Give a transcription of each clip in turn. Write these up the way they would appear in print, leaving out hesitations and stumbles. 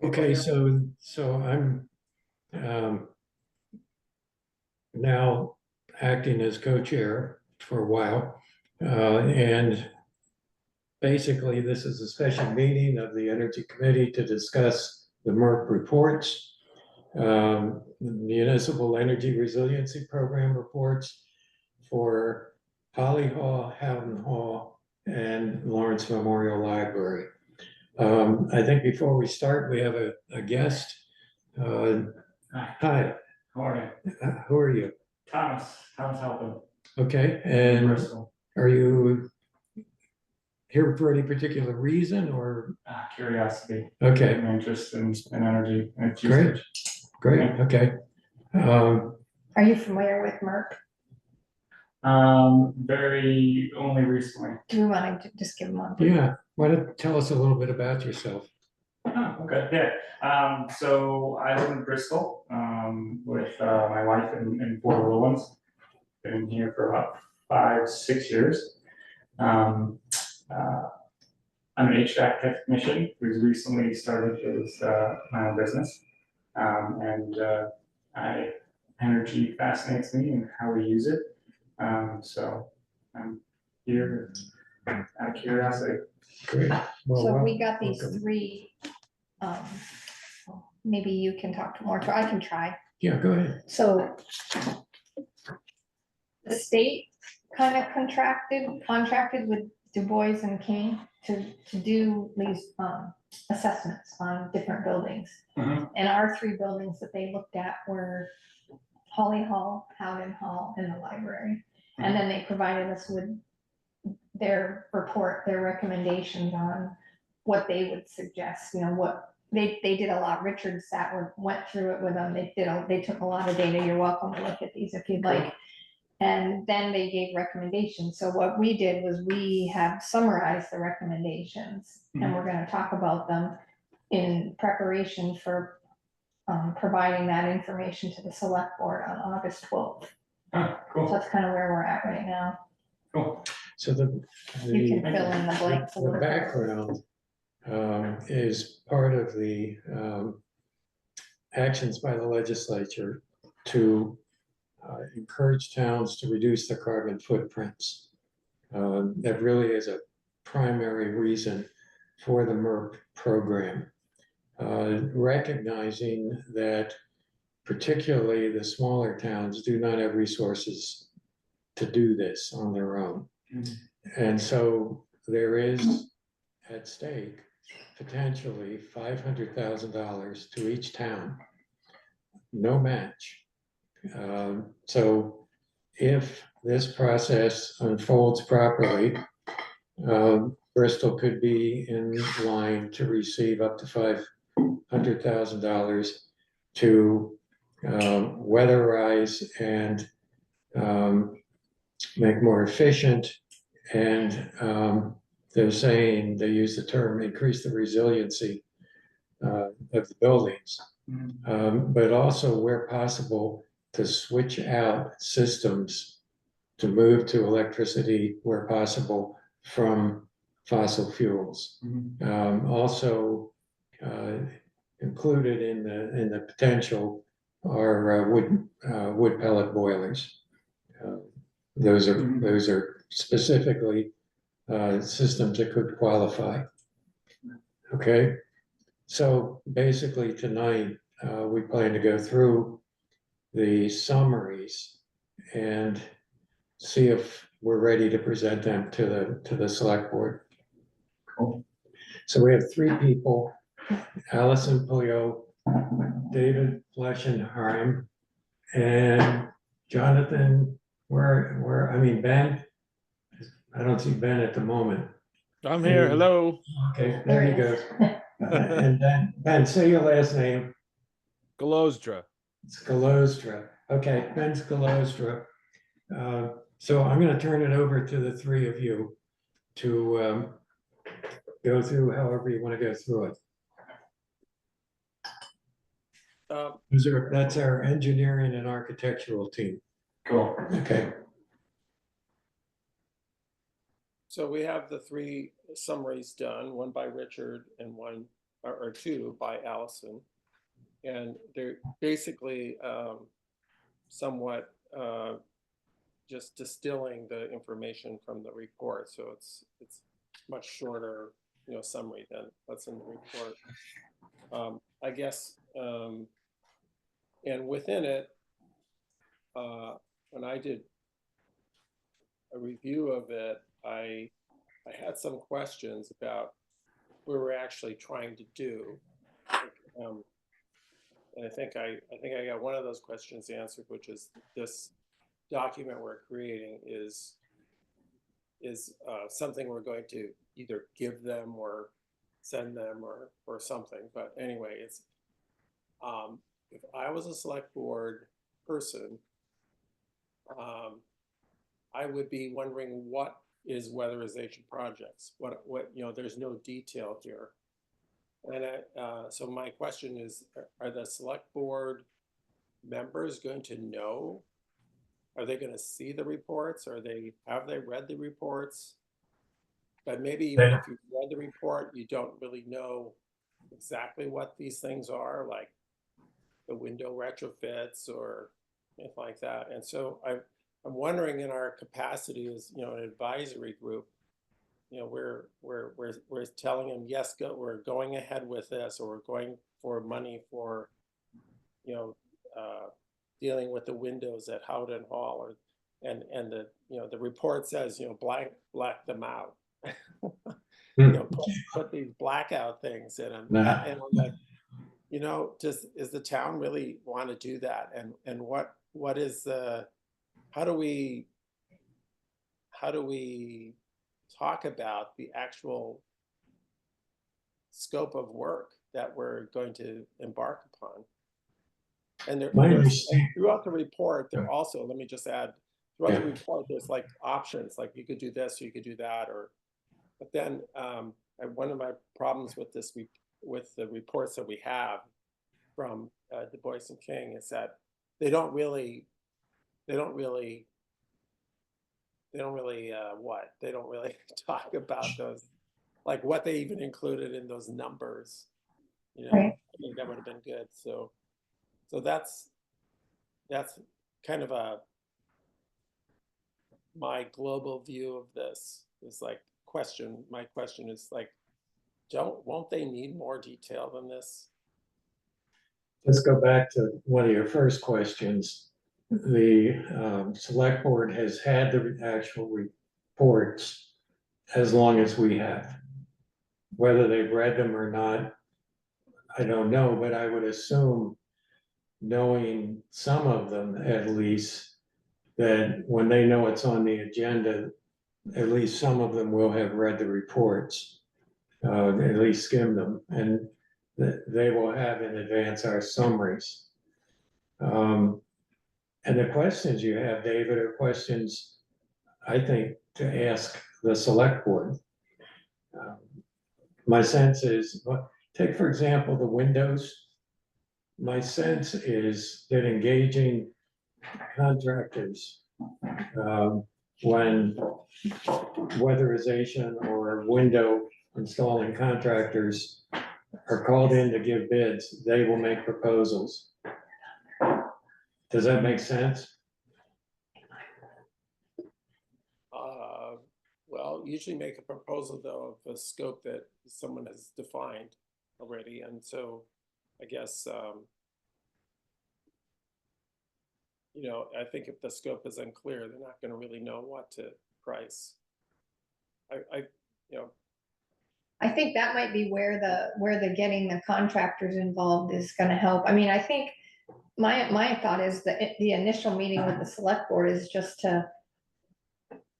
Okay, so I'm now acting as co-chair for a while. And basically, this is a special meeting of the Energy Committee to discuss the MERC reports, Municipal Energy Resiliency Program reports for Holly Hall, Houghton Hall, and Lawrence Memorial Library. I think before we start, we have a guest. Hi, How are you? who are you? Thomas Halpin. Okay, in and Bristol. are you here for any particular reason or? Curiosity. Okay, And interest in energy and its great, usage. great, Yeah. okay. Are you familiar with MERC? Very only recently. Do we want to just give them one? Yeah, why don't you tell us a little bit about yourself? Oh, okay, yeah. So I live in Bristol with my wife and four little ones. Been here for about 5-6 years. I'm an HVAC technician who's recently started his my own business, and energy fascinates me and how we use it. So I'm here out of curiosity. Great. Well, So we got these welcome. three, maybe you can talk to more, I can try. Yeah, go ahead. So the state kind of contracted with Du Bois and King to do these assessments on different buildings. Mhm. And our three buildings that they looked at were Holly Hall, Howden Hall, and the library. And then they provided us with their report, their recommendations on what they would suggest, what they did a lot. Richard went through it with them. They took a lot of data. You're welcome to look at these if you'd like. And then they gave recommendations. So what we did was we have summarized the recommendations and we're going to talk about them in preparation for providing that information to the select board on August 12th. Oh, So cool. that's kind of where we're at right now. Cool. So You can fill in the blanks a the little bit. background is part of the actions by the legislature to encourage towns to reduce their carbon footprints. That really is a primary reason for the MERP program. Recognizing that particularly the smaller towns do not have resources to do this on their own. Mhm. And so there is at stake potentially $500,000 to each town, no match. So if this process unfolds properly, Bristol could be in line to receive up to $500,000 to weatherize and make more efficient. And they're saying, they use the term, increase the resiliency of the buildings. But also where possible to switch out systems to move to electricity where possible from fossil fuels. Also included in the potential are wood pellet boilers. Those are specifically systems that could qualify. Okay, so basically tonight we plan to go through the summaries and see if we're ready to present them to the select board. Cool. So we have three people: Allison Polio, David Fleschenheim, and Jonathan. Ben. I don't see Ben at the moment. I'm here. Hello. Okay, there you go. And then Ben, say your last name. Galosdra. Scalostra. Okay, Ben Scalostra. So I'm going to turn it over to the three of you to go through however you want to go through it. That's our engineering and architectural team. Cool. Okay. So we have the three summaries done, one by Richard and one or two by Allison. And they're basically somewhat just distilling the information from the report. So it's much shorter, summary than what's in the report. I guess, and within it, when I did a review of it, I had some questions about what we're actually trying to do. And I think I got one of those questions answered, which is this document we're creating is something we're going to either give them or send them or something. But anyway, it's if I was a select board person, I would be wondering what is weatherization projects. What there's no detail here. And so my question is, are the select board members going to know? Are they going to see the reports? Have they read the reports? But maybe even if you've read the report, you don't really know exactly what these things are, like the window retrofits or anything like that. And so I'm wondering, in our capacity as an advisory group, we're telling them, yes, we're going ahead with this, or we're going for money for dealing with the windows at Howden Hall, and the the report says black them out. Put these blackout things in them. And I'm like, is the town really want to do that? And what is how do we talk about the actual scope of work that we're going to embark upon? And throughout the report, there also, let me just add, throughout the report, there's like options, like you could do this, or you could do that, but then one of my problems with with the reports that we have from Du Bois and King is that they don't really talk about those, like what they even included in those numbers. Right. I think that would have been good. So that's kind of my global view of this. Is like my question is like, won't they need more detail than this? Let's go back to one of your first questions. The select board has had the actual reports as long as we have. Whether they've read them or not, I don't know, but I would assume, knowing some of them at least, that when they know it's on the agenda, at least some of them will have read the reports, at least skimmed them, and they will have in advance our summaries. And the questions you have, David, are questions, I think, to ask the select board. My sense is, take for example, the windows. My sense is that engaging contractors when weatherization or window installing contractors are called in to give bids, they will make proposals. Does that make sense? Well, usually make a proposal though of a scope that someone has defined already, and so I guess I think if the scope is unclear, they're not going to really know what to price. I think that might be where the getting the contractors involved is gonna help. I mean, I think my thought is that the initial meeting with the select board is just to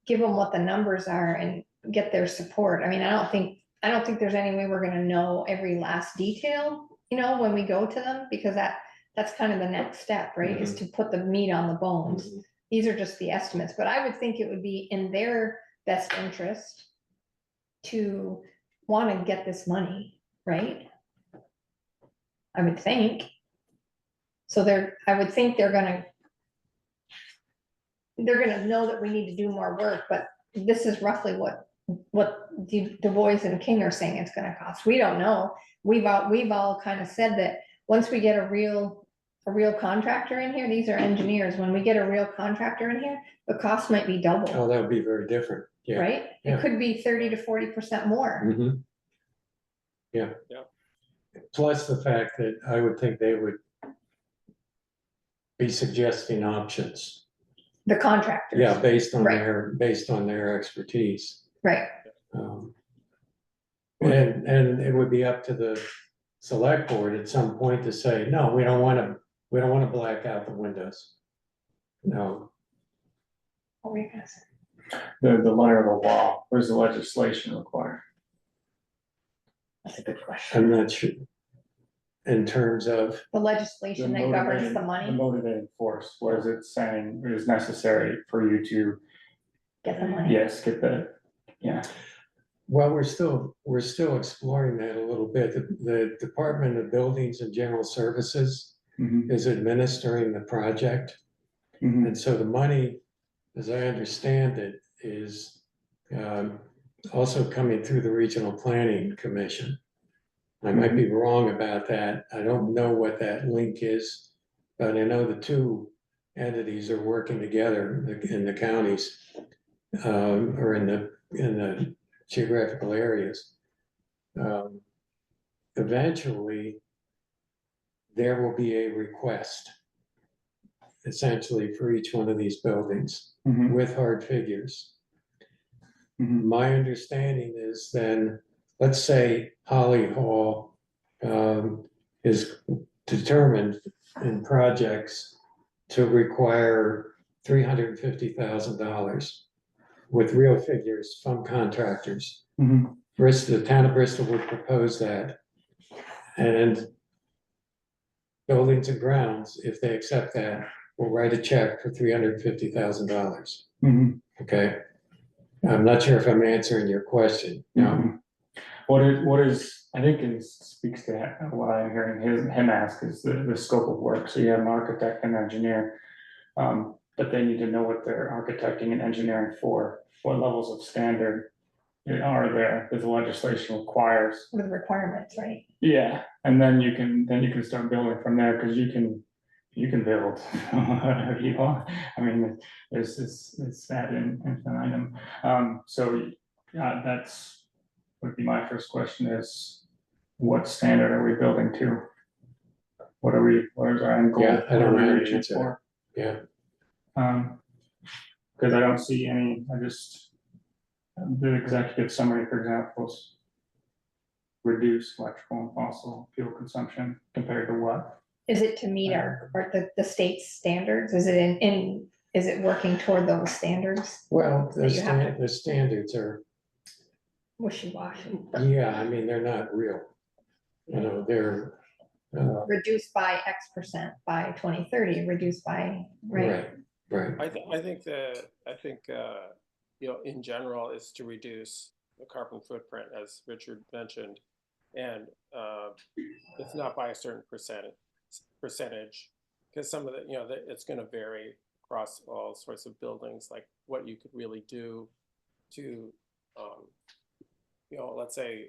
give them what the numbers are and get their support. I mean, I don't think there's any way we're gonna know every last detail, when we go to them, because that's kind of the next step, right? Is to put the meat on the bones. These are just the estimates, but I would think it would be in their best interest to want to get this money, right? I would think. So I would think they're gonna know that we need to do more work, but this is roughly what what Du Bois and King are saying it's gonna cost. We don't know. We've all kind of said that once we get a real contractor in here, these are engineers, when we get a real contractor in here, the cost might be double, Oh, that would be very different, yeah. right? It Yeah. could be 30 to 40% more. Mhm. Yeah. Yeah. Plus the fact that I would think they would be suggesting options. The contractors. Yeah, based on Right. their expertise. Right, Um, And it would be up to the select board at some point to say, no, we don't wanna black out the windows. No, what were you gonna say? The letter of the law, what does the legislation require? That's a good question. I'm not sure. In terms of, The legislation that governs the The money, motivating force, what is it saying is necessary for you to, get the money. yes, get the, yeah. well, we're still exploring that a little bit. The Department of Buildings and General Services Mhm, is administering the project. mhm, And so the money, as I understand it, is also coming through the Regional Planning Commission. I might be wrong about that. I don't know what that link is, but I know the two entities are working together in the counties, or in the geographical areas. Eventually, there will be a request essentially for each one of these buildings mhm, with hard figures. mhm, My understanding is then, let's say Holly Hall is determined in projects to require $350,000 with real figures from contractors. mhm. Bristol, the town of Bristol would propose that. And Buildings and Grounds, if they accept that, will write a check for $350,000. Mhm. Okay? I'm not sure if I'm answering your question. No. What is, I think it speaks to what I'm hearing him ask is the scope of work, so you have an architect and engineer. But they need to know what they're architecting and engineering for, what levels of standard are there, that the legislation requires. With requirements, right? Yeah, and then you can start building from there, because you can build whatever you want. I mean, there's this, it's ad infinitum. So, that's would be my first question is, what standard are we building to? What is our end goal? Yeah, I don't What are we know how to reaching answer for? Yeah. Because I don't see any, the executive summary, for example, is reduce electrical and fossil fuel consumption compared to what? Is it to meet or the state's standards? Is it is it working toward those standards? Well, That you have the standards are, Wishy-washy. yeah, I mean, they're not real. You know, they're, Reduced by X% by 2030, reduced by, right? right. I think you know, in general, is to reduce the carbon footprint, as Richard mentioned. And it's not by a certain percentage, because some of the, you know, it's going to vary across all sorts of buildings, like what you could really do to, you know, let's say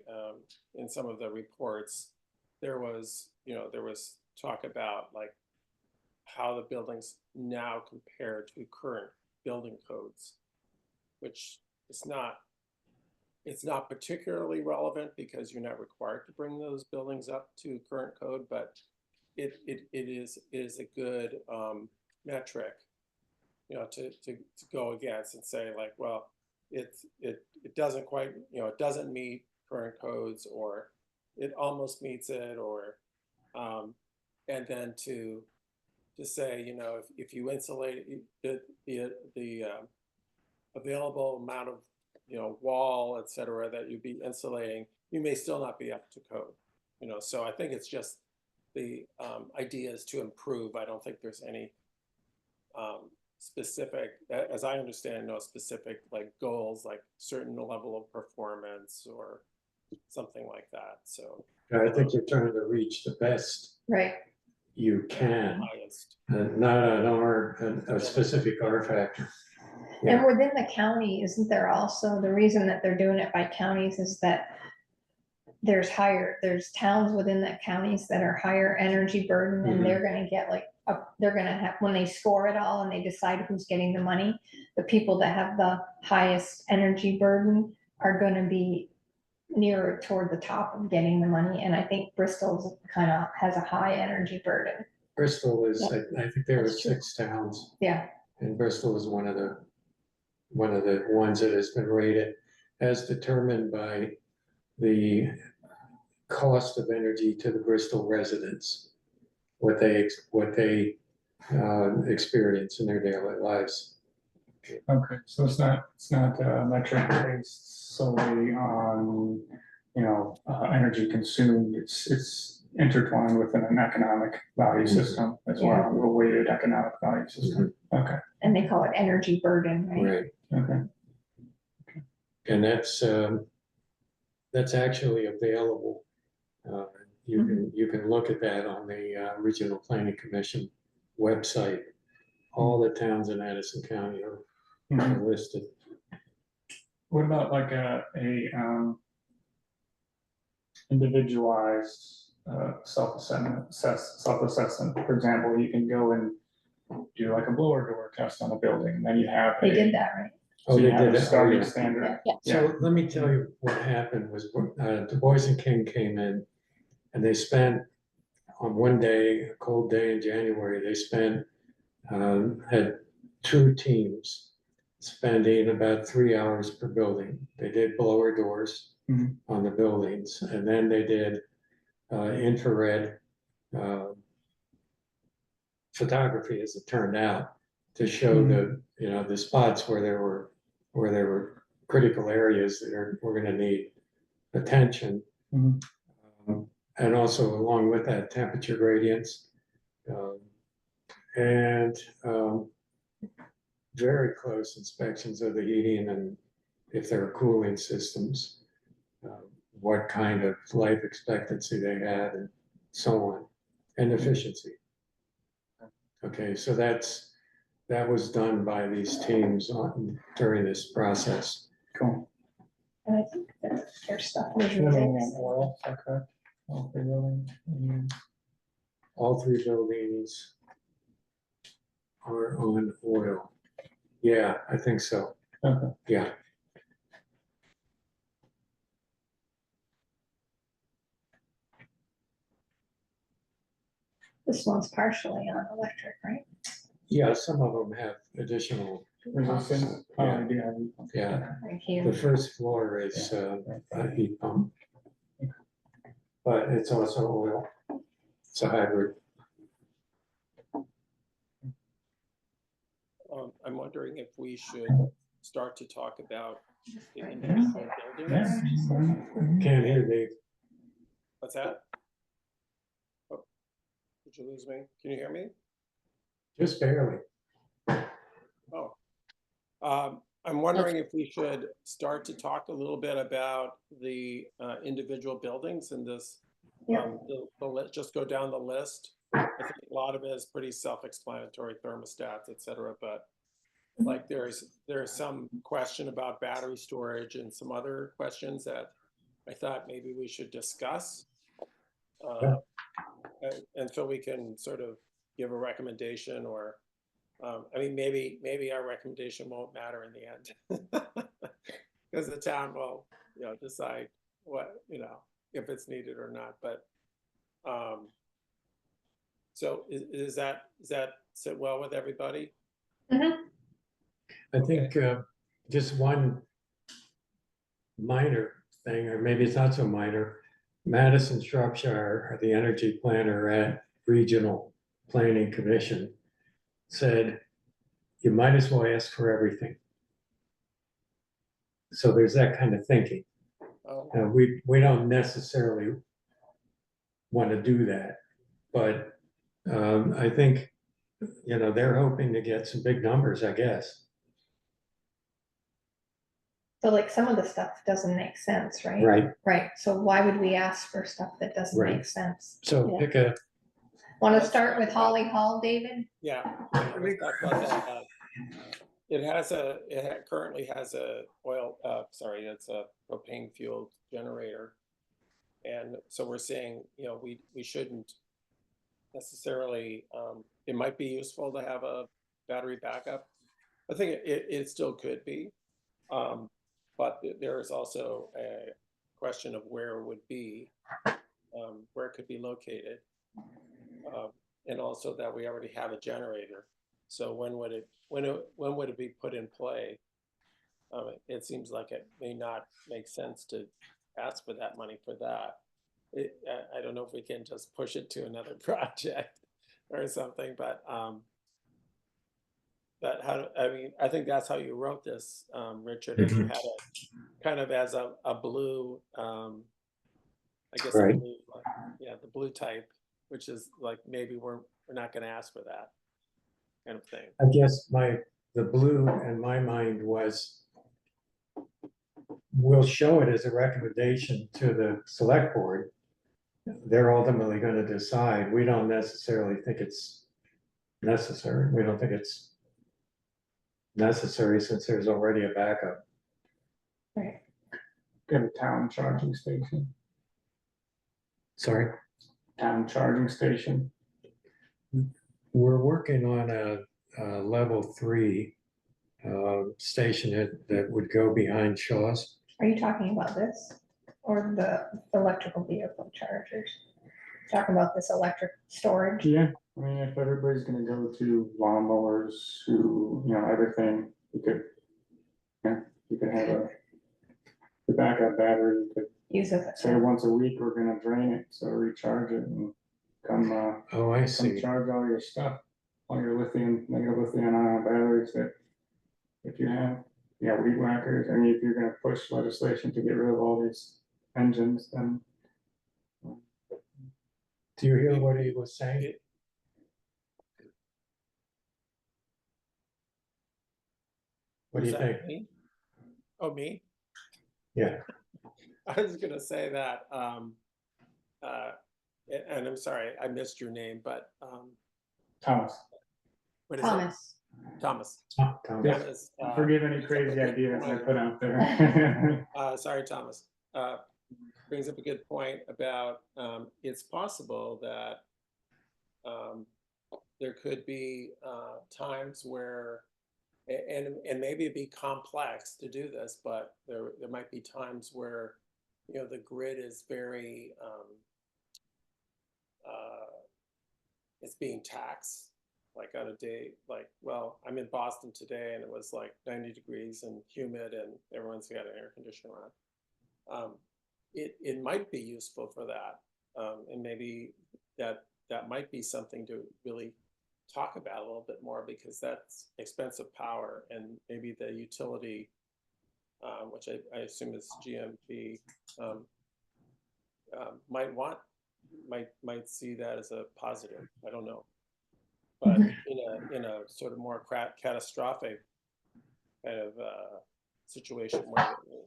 in some of the reports, there was talk about like how the buildings now compare to current building codes, which is not, it's not particularly relevant because you're not required to bring those buildings up to current code, but it is a good metric, you know, to go against and say like, well, it doesn't quite, you know, it doesn't meet current codes, or it almost meets it, or and then to say, you know, if you insulate the available amount of, you know, wall, et cetera, that you'd be insulating, you may still not be up to code, you know. So I think it's just the idea is to improve. I don't think there's any specific, as I understand, no specific like goals, like certain level of performance or something like that. So I think you're trying to reach the best Right. you can, highest. and not a specific R factor. And within the county, isn't there also, the reason that they're doing it by counties is that there's towns within the counties that are higher energy burden, and they're gonna get like, they're gonna have, when they score it all and they decide who's getting the money, the people that have the highest energy burden are gonna be nearer toward the top of getting the money, and I think Bristol's kind of has a high energy burden. Bristol is, I think there are That's true. 6 towns, Yeah, and Bristol is one of the ones that has been rated as determined by the cost of energy to the Bristol residents, what they experience in their daily lives. Okay, so it's not a metric based solely on, energy consumed. It's intertwined within an economic value system as well, a weighted economic value system. Okay, and they call it energy burden, right? Right, okay. and that's actually available. You can look at that on the Regional Planning Commission website. All the towns in Addison County are listed. What about like a individualized self-assessment, for example, you can go and do like a blower door test on a building, and then you have They did that, right? Oh, so you they have did a it. starting Oh, yeah. standard. Yeah. So let me tell you what happened was, Du Bois and King came in and they spent on one day, a cold day in January, they had 2 teams spending about 3 hours per building. They did blower doors on the buildings, and then they did infrared photography, as it turned out, to show the spots where there were critical areas that were going to need attention. And also along with that, temperature gradients, and very close inspections of the heating, and if there are cooling systems, what kind of life expectancy they had, and so on, and efficiency. Okay, so that was done by these teams during this process. Cool. And I think that their stuff was Swimming really. in oil, is that correct? All three buildings? All 3 buildings are on oil. Yeah, I think so. Okay. Yeah. This one's partially on electric, right? Yeah, some of them have additional, Resistance? Oh, Yeah. you do have heat pumps. yeah. Okay. Right here. The first floor is a heat pump, but it's also oil. It's a hybrid. I'm wondering if we should start to talk about the individual buildings. Can't hear Dave. What's that? Oh, did you lose me? Can you hear me? Just barely. Oh. I'm wondering if we should start to talk a little bit about the individual buildings and this. Just go down the list. I think a lot of it is pretty self-explanatory, thermostats, et cetera, but like there's some question about battery storage and some other questions that I thought maybe we should discuss. And so we can sort of give a recommendation, or I mean, maybe our recommendation won't matter in the end because the town will, decide what, if it's needed or not. But so is that sit well with everybody? I think just one minor thing, or maybe it's not so minor. Madison Shropshire, the energy planner at Regional Planning Commission, said you might as well ask for everything. So there's that kind of thinking. We don't necessarily want to do that, but I think they're hoping to get some big numbers, I guess. So like some of the stuff doesn't make sense, right? Right. Right, so why would we ask for stuff that doesn't Right. make sense? So pick a. Want to start with Holly Hall, David? Yeah. Let's talk about that. currently has a it's a propane fueled generator. And so we're saying, we shouldn't necessarily, it might be useful to have a battery backup. I think it still could be. But there is also a question of where it would be, where it could be located. And also that we already have a generator. So when would it be put in play? It seems like it may not make sense to ask for that money for that. I don't know if we can just push it to another project or something, but I think that's how you wrote this, Richard, and you had it kind of as a blue, I guess, Right. the blue type, which is like, maybe we're not going to ask for that kind of thing. I guess the blue in my mind was, we'll show it as a recommendation to the select board. They're ultimately going to decide. We don't necessarily think it's necessary. We don't think it's necessary since there's already a backup. Right. Get a town charging station, Sorry? town charging station. We're working on a level 3 station that would go behind Shaw's. Are you talking about this or the electrical vehicle chargers? Talking about this electric storage? Yeah, I mean, if everybody's gonna go to lawnmowers, everything, you could have the backup battery, you could Use it. say once a week, we're gonna drain it, so recharge it and come, Oh, I come see. charge all your stuff, all your negative lithium ion batteries that if you have, weed whackers, I mean, if you're gonna push legislation to get rid of all these engines, then Do you hear what he was saying? What do you Is that think? me? Oh, me? Yeah. I was going to say that, and I'm sorry, I missed your name, but Thomas, what is it? Thomas. Thomas. Tom. Thomas, forgive any crazy ideas I put out there. sorry, Thomas. Brings up a good point about it's possible that there could be times where, and maybe it'd be complex to do this, but there might be times where the grid is very it's being taxed, like on a day, I'm in Boston today and it was like 90 degrees and humid and everyone's got an air conditioner on. It might be useful for that, and maybe that might be something to really talk about a little bit more, because that's expensive power, and maybe the utility, which I assume is GMP, might see that as a positive. I don't know, but in a sort of more catastrophic kind of situation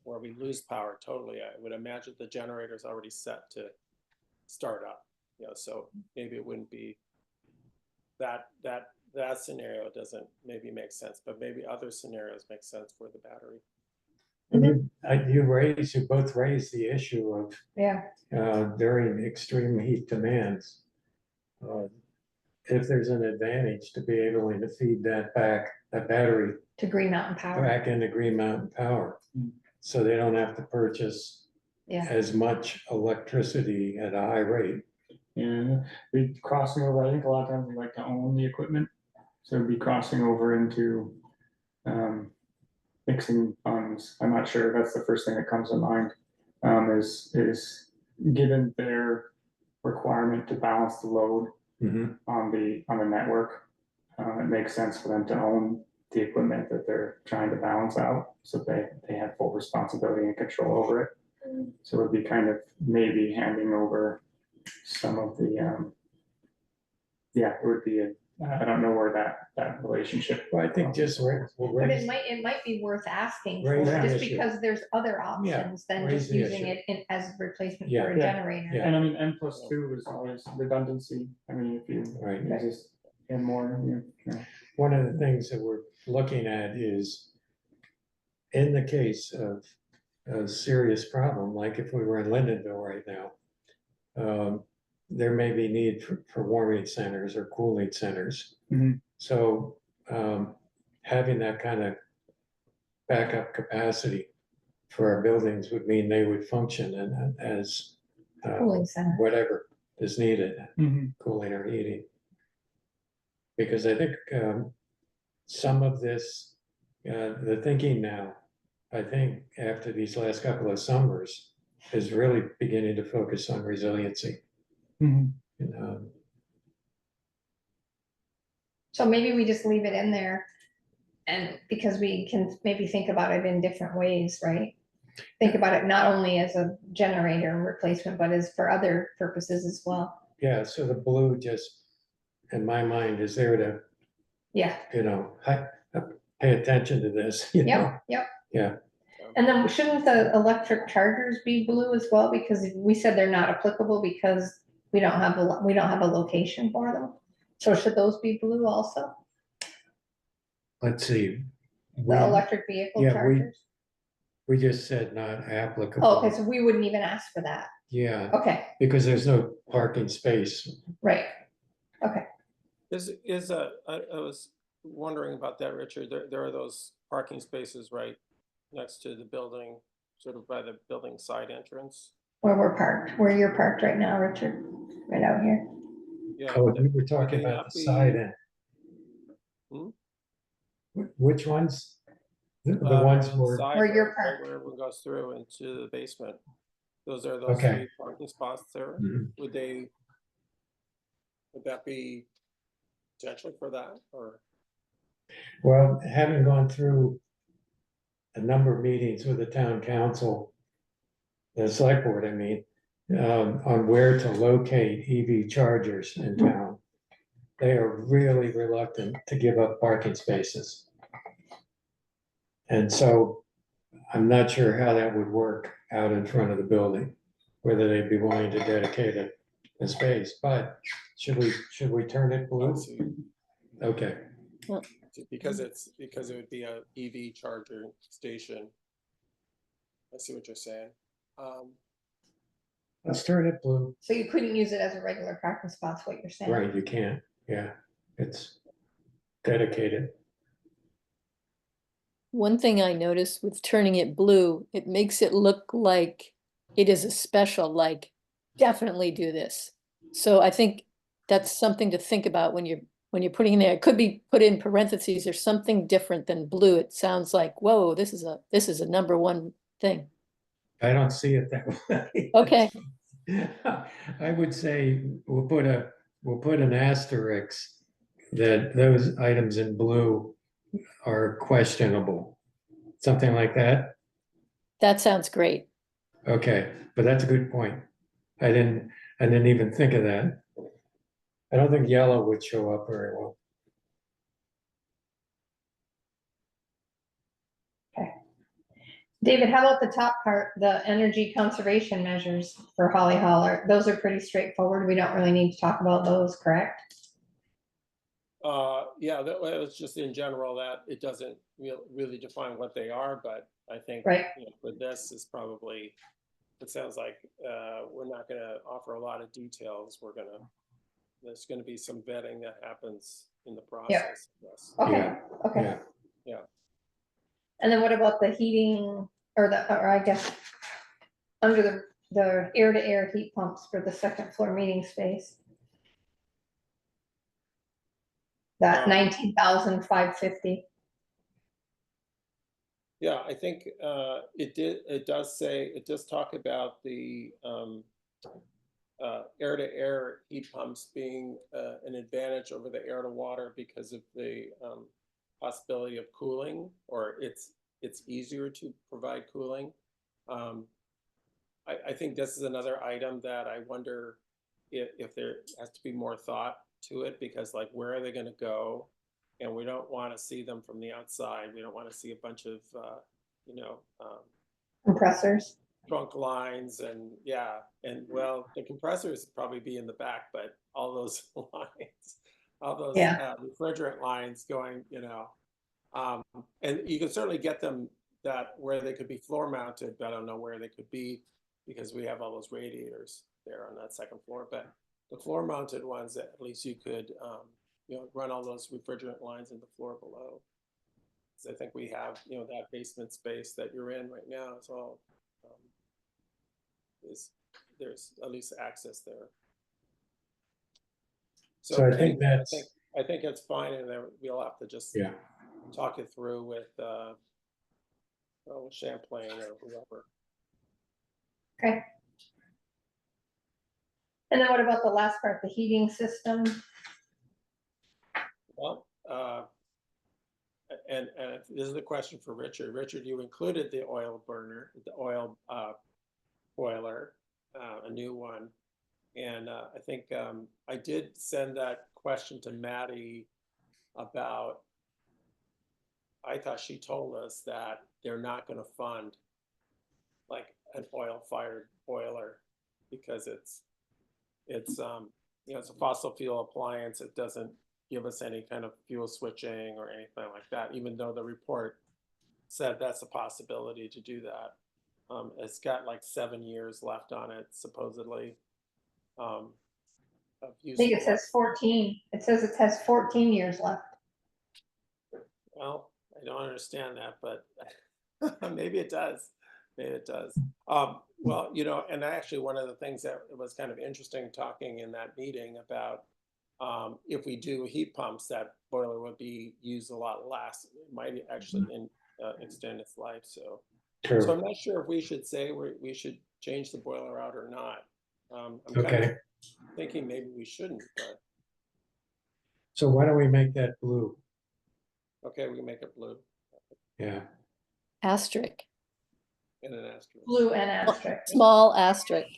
where we lose power totally, I would imagine the generator is already set to start up. So maybe it wouldn't be that scenario doesn't maybe make sense, but maybe other scenarios make sense for the battery. You both raised the issue of during extreme heat demands, if there's an advantage to be able to feed that battery To Green Mountain Power. back into Green Mountain Power, so they don't have to purchase as much electricity at a high rate. Yeah, we crossing over, I think a lot of times we like to own the equipment, so it'd be crossing over into mixing funds. I'm not sure, that's the first thing that comes to mind, is given their requirement to balance the load on the network, it makes sense for them to own the equipment that they're trying to balance out, so they have full responsibility and control over it. So it'd be kind of maybe handing over some of the, it would be I don't know where that relationship. Well, I think just But it might be worth asking for, Raise the just issue. because there's other options than raise just the using issue. it as a replacement Yeah. for a generator. Yeah. And I mean, N+2 is always redundancy. I mean, if you Right. you just and more, you know. One of the things that we're looking at is in the case of a serious problem, like if we were in Lindenville right now, there may be need for warming centers or cooling centers. Mhm. So having that kind of backup capacity for our buildings would mean they would function as Cooling center. whatever is needed, Mhm. cooling or heating. Because I think some of this, the thinking now, I think after these last couple of summers, is really beginning to focus on resiliency. Mhm. And, So maybe we just leave it in there, and because we can maybe think about it in different ways, right? Think about it not only as a generator replacement, but as for other purposes as well. yeah, so the blue just, in my mind, is there to, Yeah, pay attention to this, you know? yep, yep. Yeah, And then shouldn't the electric chargers be blue as well? Because we said they're not applicable because we don't have a location for them. So should those be blue also? let's see. The electric vehicle yeah, chargers? We just said not Oh, applicable. okay, so we wouldn't even ask for that. Yeah, Okay, because there's no parking space. right. Okay, I was wondering about that, Richard. There are those parking spaces right next to the building, sort of by the building side entrance. where you're parked right now, Richard, right out here. Yeah. Oh, would we were they talking about not the side be- end. Hmm? Which ones? The ones on the where, side Where you're right parked. where everyone goes through into the basement. Those are those Okay. 3 parking spots there. Mhm. Would that be potentially for that, or? well, having gone through a number of meetings with the town council, the select board, I mean, on where to locate EV chargers in town. They are really reluctant to give up parking spaces. And so I'm not sure how that would work out in front of the building, whether they'd be willing to dedicate a space, but should we turn it blue? Let's see, Okay, because it would be a EV charger station. I see what you're saying. let's turn it blue. So you couldn't use it as a regular parking spot, is what you're saying? Right, you can't, yeah, it's dedicated. One thing I noticed with turning it blue, it makes it look like it is a special, like, definitely do this. So I think that's something to think about when you're putting in there. It could be put in parentheses or something different than blue. It sounds like, whoa, this is a number one thing. I don't see it that way. Okay. I would say we'll put an asterisk that those items in blue are questionable. Something like that? That sounds great. Okay, but that's a good point. I didn't even think of that. I don't think yellow would show up very well. David, how about the top part, the energy conservation measures for Holly Hall? Those are pretty straightforward. We don't really need to talk about those, correct? Yeah, that was just in general that it doesn't really define what they are, but I think Right. for this is probably, it sounds like we're not going to offer a lot of details. There's going to be some vetting that happens in the process. Yes. Okay, Yeah, okay. Yeah. And then what about the heating or I guess under the air-to-air heat pumps for the second floor meeting space? That 19,550. Yeah, I think it does talk about the air-to-air heat pumps being an advantage over the air-to-water because of the possibility of cooling, or it's easier to provide cooling. I think this is another item that I wonder if there has to be more thought to it, because like, where are they going to go? And we don't want to see them from the outside. We don't want to see a bunch of Compressors. trunk lines and well, the compressors probably be in the back, but all those lines. all those Yeah. refrigerant lines going, and you can certainly get them that where they could be floor mounted, but I don't know where they could be because we have all those radiators there on that second floor. But the floor mounted ones, at least you could, run all those refrigerant lines in the floor below. So I think we have, that basement space that you're in right now is all, there's at least access there. So I think anyway, that's, I think it's fine, and then we'll have to just yeah. talk it through with Champlain or whoever. Okay. And then what about the last part, the heating system? Well, and this is a question for Richard. Richard, you included the oil burner, the oil boiler, a new one. And I think I did send that question to Maddie about, I thought she told us that they're not going to fund like an oil-fired boiler because it's it's a fossil fuel appliance. It doesn't give us any kind of fuel switching or anything like that, even though the report said that's a possibility to do that. It's got like 7 years left on it, supposedly. Of I think using it says 14. It says it has 14 years left. Well, I don't understand that, but maybe it does. Maybe it does. Well, and actually one of the things that was kind of interesting talking in that meeting about if we do heat pumps, that boiler would be used a lot less. It might actually extend its life. So I'm not sure if we should say we should change the boiler out or not. I'm kind of thinking maybe we shouldn't, but So why don't we make that blue? okay, we can make it blue Yeah. Asterisk, and an asterisk. Blue and asterisk. small asterisk.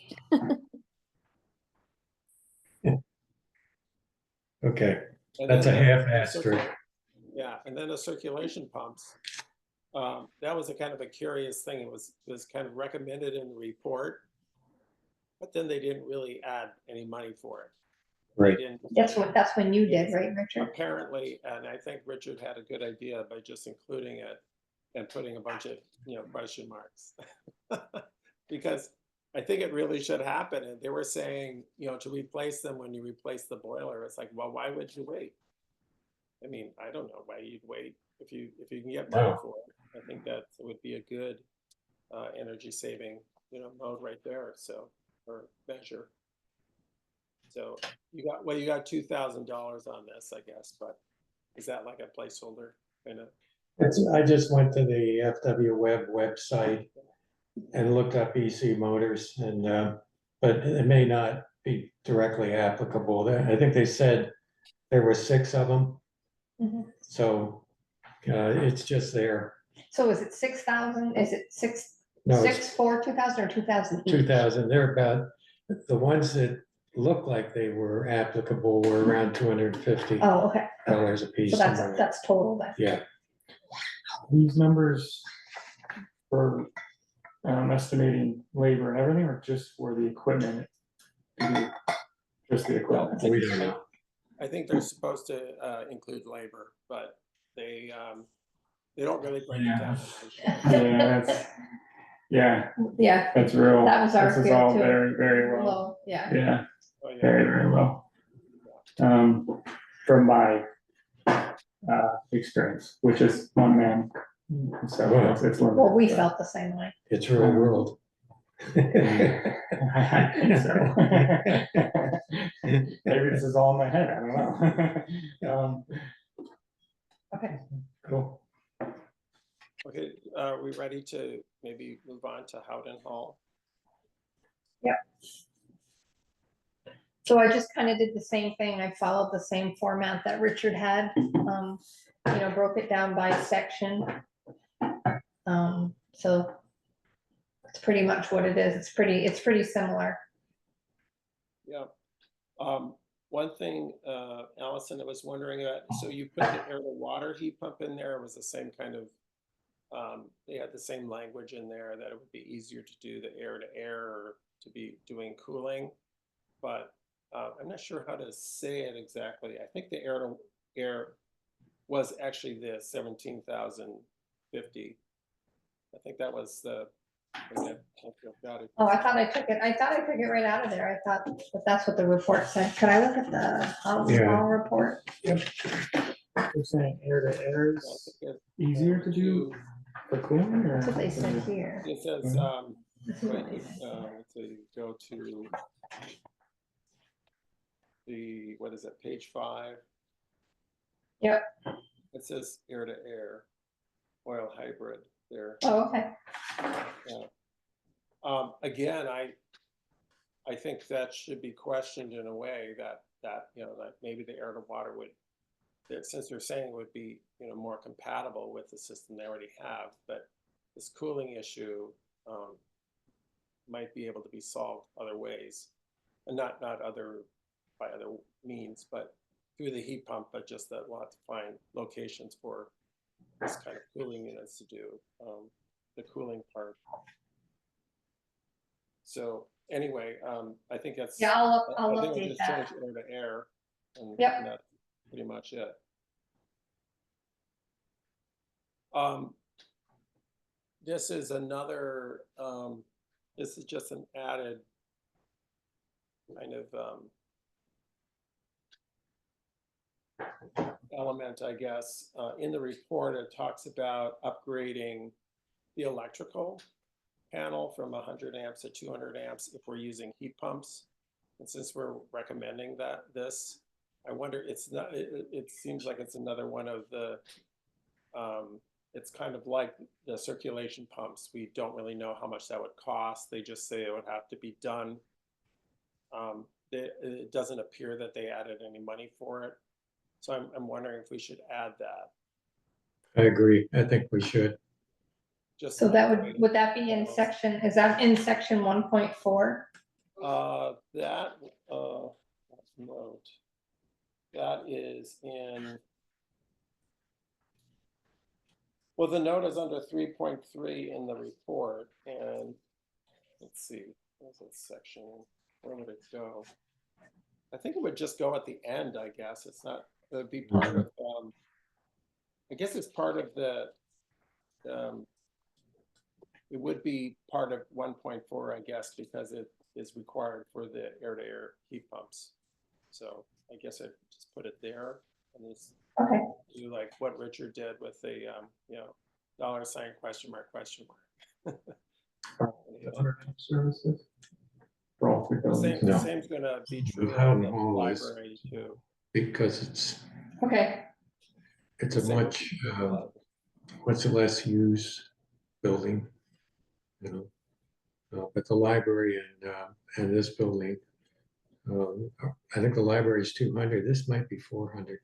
Okay, And that's a then half asterisk. Yeah, and then the circulation pumps. That was a kind of a curious thing. It was kind of recommended in the report, but then they didn't really add any money for it. Right. They didn't, That's when you did, right, Richard? apparently, and I think Richard had a good idea by just including it and putting a bunch of question marks. Because I think it really should happen. And they were saying, to replace them when you replace the boiler. It's like, well, why would you wait? I mean, I don't know why you'd wait if you can get money for it. I think that would be a good energy saving mode right there. So, or measure. So you got $2,000 on this, I guess. But is that like a placeholder kind of? I just went to the FW Web website and looked up EC motors, and but it may not be directly applicable. I think they said there were 6 of them, so it's just there. So is it 6,000? Is it No, six for 2,000 or 2,000 each? 2,000. They're about the ones that looked like they were applicable were around $250 Oh, okay. a piece. So somewhere. that's total then. Yeah. These numbers for estimating labor and everything, or just for the equipment? Just the equipment. We don't know. I think they're supposed to include labor, but they don't really break it down. Yeah, That's real. that was our This is feel all too. very, very low. Low, yeah. Yeah, Oh, yeah. very, very low. From my experience, which is one man. So it's limited. Well, we felt the same way. It's real world. I think so. Maybe this is all in my head, I don't know. Okay. Cool. Okay, are we ready to maybe move on to Howden Hall? Yep. So I just kind of did the same thing. I followed the same format that Richard had, broke it down by section. So it's pretty much what it is. It's pretty similar. Yeah. One thing, Allison, I was wondering about, so you put the air to water heat pump in there. It was the same kind of, they had the same language in there that it would be easier to do the air to air or to be doing cooling. But I'm not sure how to say it exactly. I think the air to air was actually the 17,050. I think that was the. Oh, I thought I took it right out of there. I thought that that's what the report said. Could I look at the Hall Yeah. report? They're saying air to air is easier to do for cooling, or? That's what they said here. It says, This is what they let's said. see, go to what is it, page 5? Yep. It says air to air, oil hybrid there. Oh, okay. Yeah. Again, I think that should be questioned in a way that that maybe the air to water would, that since they're saying it would be more compatible with the system they already have, but this cooling issue might be able to be solved other ways, and not by other means, but through the heat pump. But just that we'll have to find locations for this kind of cooling units to do the cooling part. So anyway, I think that's, Yeah, I'll I think we update just that. change air to air, and Yep. that's pretty much it. This is another, this is just an added kind of element, I guess. In the report, it talks about upgrading the electrical panel from 100 amps to 200 amps if we're using heat pumps. And since we're recommending this, I wonder, it's not, it seems like it's another one of the, it's kind of like the circulation pumps. We don't really know how much that would cost. They just say it would have to be done. It doesn't appear that they added any money for it. So I'm wondering if we should add that. I agree. I think we should. Just So that would that be in section, is that in section 1.4? That note, that is in, well, the note is under 3.3 in the report, and let's see, where's that section? Where would it go? I think it would just go at the end, I guess. It's not, it would be part of, I guess it's part of the, it would be part of 1.4, I guess, because it is required for the air-to-air heat pumps. So I guess I just put it there, and just do like what Richard did with the $sign question mark. Services for all three buildings. The same's gonna be true How of the long is- library too. Because it's The a same- much much less used building, but the library and this building, I think the library is 200. This might be 400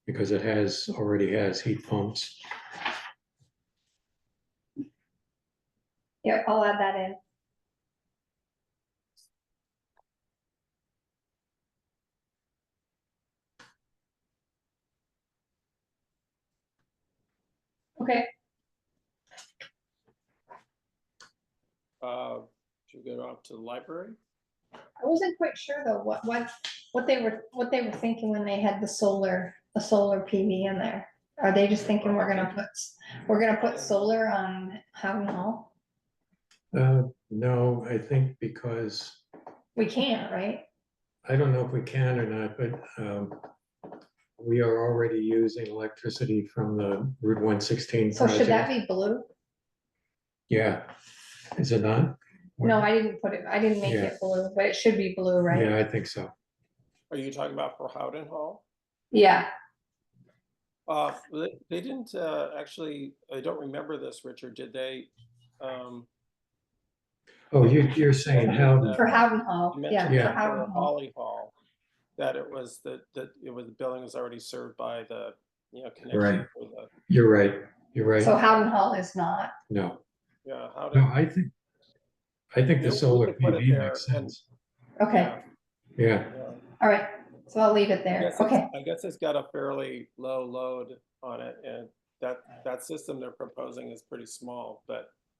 because it already has heat pumps. Yep, I'll add that in. Okay. Should we go off to the library? I wasn't quite sure though what they were thinking when they had the solar PV in there. Are they just thinking we're gonna put solar on Howden Hall? No, I think because We can't, right? I don't know if we can or not, but we are already using electricity from the Route 116 So should that project. be blue? Yeah, is it not? No, I didn't make Yeah. it blue, but it should be blue, right? Yeah, I think so. Are you talking about for Howden Hall? Yeah. They didn't actually. I don't remember this, Richard. Did they? Oh, you're saying how? For Howden Hall, You yeah, mentioned for that Howden for Hall. Holly Hall, that it was the building was already served by the connection Right. for the You're right. You're right. So Howden Hall is not. No, Howden. no, I think the We solar could put it PV there, makes and- sense. Okay, Yeah, all right, so I'll leave it there. Okay, I guess it's got a fairly low load on it, and that system they're proposing is pretty small,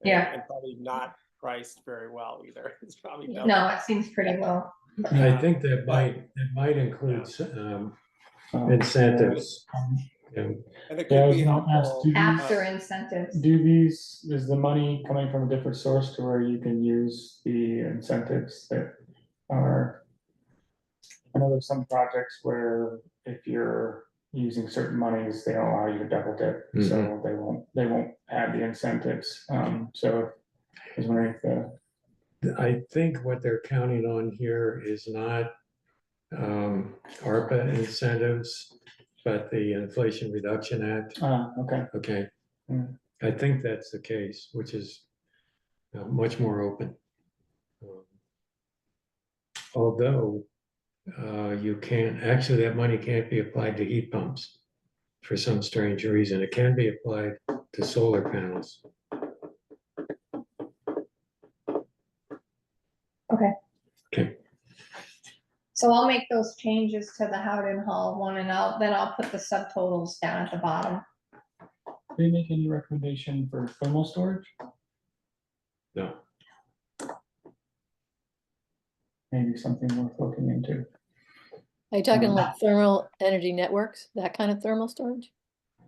Yeah. and probably not priced very well either. It's probably no, it seems pretty low. I think that might include, incentives. And And it Yeah, I could was be gonna ask, helpful. After incentives. is the money coming from a different source to where you can use the incentives that are? I know there's some projects where if you're using certain monies, they don't allow you to double dip, so they won't add the incentives, so I was wondering if the. I think what they're counting on here is not ARPA incentives, but the Inflation Reduction Act. Okay. Okay. Mm. I think that's the case, which is much more open. Although you can't, actually that money can't be applied to heat pumps for some strange reason. It can be applied to solar panels. Okay. Okay. So I'll make those changes to the Howden Hall one, and then I'll put the subtotals down at the bottom. Do you make any recommendation for thermal storage? No. Maybe something worth looking into. Are you talking like thermal energy networks, that kind of thermal storage?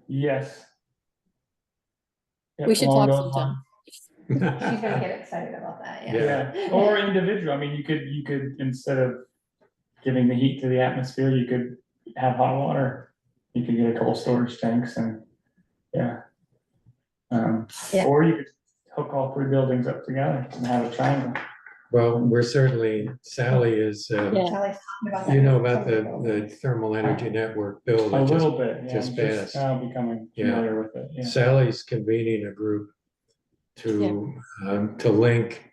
Yes. Yeah, We should along talk those sometime. lines. She's gonna get excited about that, yeah. Yeah, or individual, I mean, you could, instead of giving the heat to the atmosphere, you could have hot water. You could get a couple storage tanks and, yeah. Yeah. Or you could hook all 3 buildings up together and have a triangle. Well, we're certainly, Sally is, Yeah. Sally's talking about that. you know about the thermal energy network bill A that little just, bit, yeah, just I'm just passed. now becoming familiar with it, yeah. Sally's convening a group to link,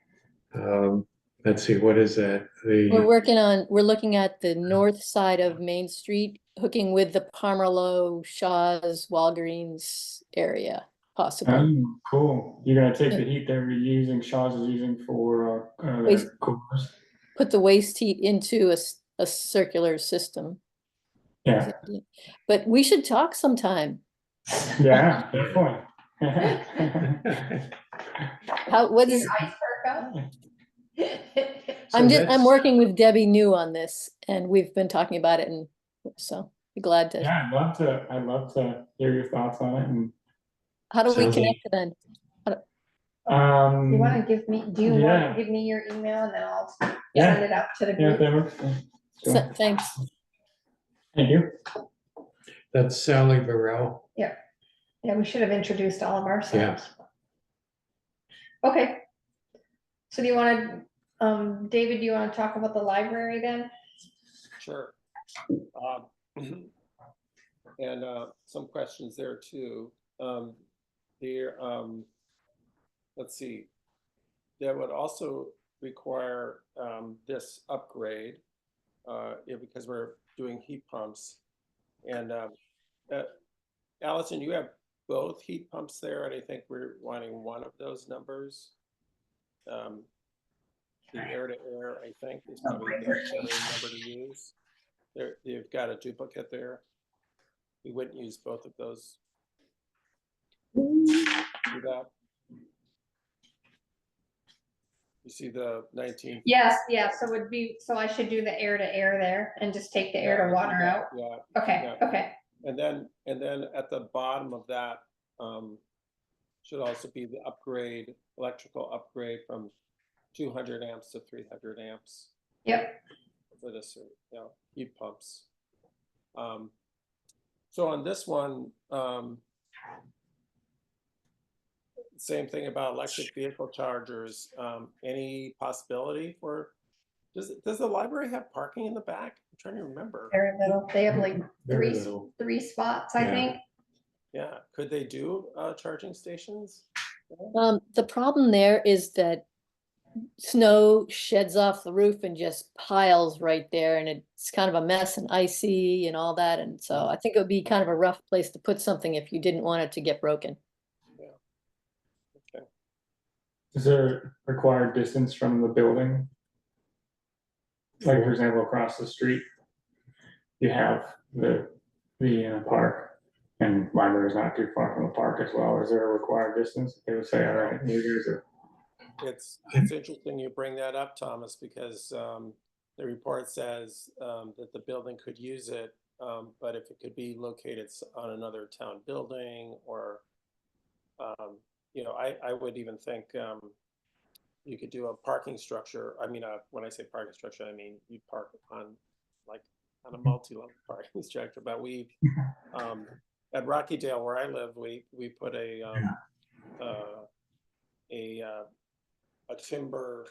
let's see, what is that? We're looking at the north side of Main Street, hooking with the Pomerleau, Shaw's, Walgreens area, possibly. Cool, you're gonna take the heat they're using, Shaw's is using for, Waste- their coolers. Put the waste heat into a circular system. Yeah, But we should talk sometime. yeah, good point. What Did is, ice perk up? I'm working with Debbie New on this, and we've been talking about it, and so be glad to. Yeah, I'd love to hear your thoughts on it, and, How do we Sounds connect then? You wanna give me, do you want Yeah. to give me your email, and then I'll Yeah. send it out to the Yeah, group? that works. Yeah, sure. Thanks. Thank you. That's Sally Burrell. Yeah, we should have introduced all of ourselves. Okay. So do you wanna, David, do you wanna talk about the library then? Sure. And some questions there too. Let's see. That would also require this upgrade because we're doing heat pumps. And Allison, you have both heat pumps there, and I think we're wanting one of those numbers. The air to air, I think, is probably the better number to use. There, you've got a duplicate there. We wouldn't use both of those. See that? You see the 19? Yes, yeah, so I should do the air to air there and just take the air to water out? Yeah. Okay, Yeah. okay, And then at the bottom of that should also be the upgrade, electrical upgrade from 200 amps to 300 amps. yep, For this, heat pumps. So on this one, same thing about electric vehicle chargers. Any possibility for, does the library have parking in the back? I'm trying to remember. very little, they have like Very little. three spots, I Yeah. think. Yeah, could they do charging stations? The problem there is that snow sheds off the roof and just piles right there, and it's kind of a mess and icy and all that, and so I think it would be kind of a rough place to put something if you didn't want it to get broken. Okay. Is there required distance from the building? Like, for example, across the street, you have the park, and library's not too far from the park as well. Is there a required distance? They would say, all right, you guys are. It's interesting you bring that up, Thomas, because the report says that the building could use it, but if it could be located on another town building or, you know, I would even think you could do a parking structure. I mean, when I say parking structure, I mean you park on like on a multi-level parking structure. But we at Rocky Dale, where I live, we put a timber.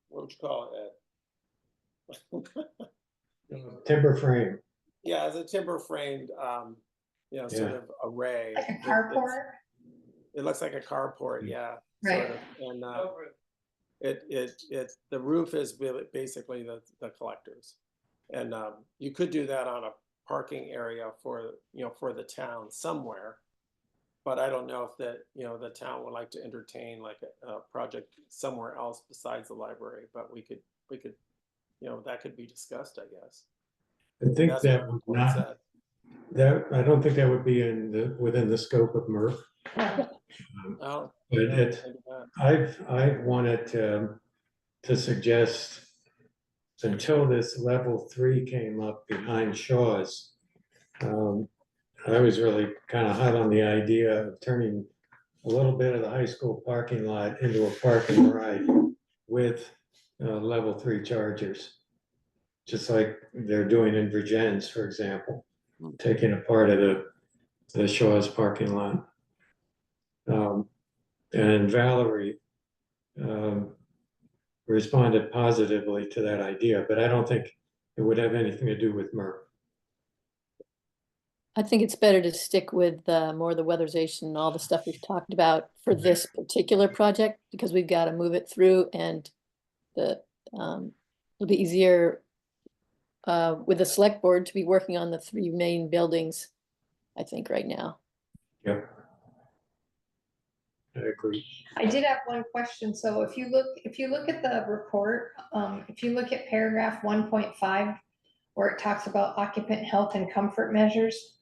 What would you call it? Timber frame. Yeah, it's a timber framed, you know, sort Yeah. of array. Like a carport, It looks like a carport, yeah. right? Sort of. And the roof is basically the collectors. And you could do that on a parking area for, you know, for the town somewhere. But I don't know if that, you know, the town would like to entertain like a project somewhere else besides the library, but we could, you know, that could be discussed, I guess. I think That's that what the would report not, said. that, I don't think that would be within the scope of MRF. Oh, But no, it, maybe not. I've wanted to suggest, until this level 3 came up behind Shaw's, I was really kind of hot on the idea of turning a little bit of the high school parking lot into a parking ride with level 3 chargers. Just like they're doing in Virgins, for example, taking a part of the Shaw's parking lot. And Valerie responded positively to that idea, but I don't think it would have anything to do with MRF. I think it's better to stick with more the weatherization and all the stuff we've talked about for this particular project, because we've got to move it through, and it'll be easier with the select board to be working on the 3 main buildings, I think, right now. Yep. I agree. I did have one question. So if you look at the report, if you look at paragraph 1.5, where it talks about occupant health and comfort measures,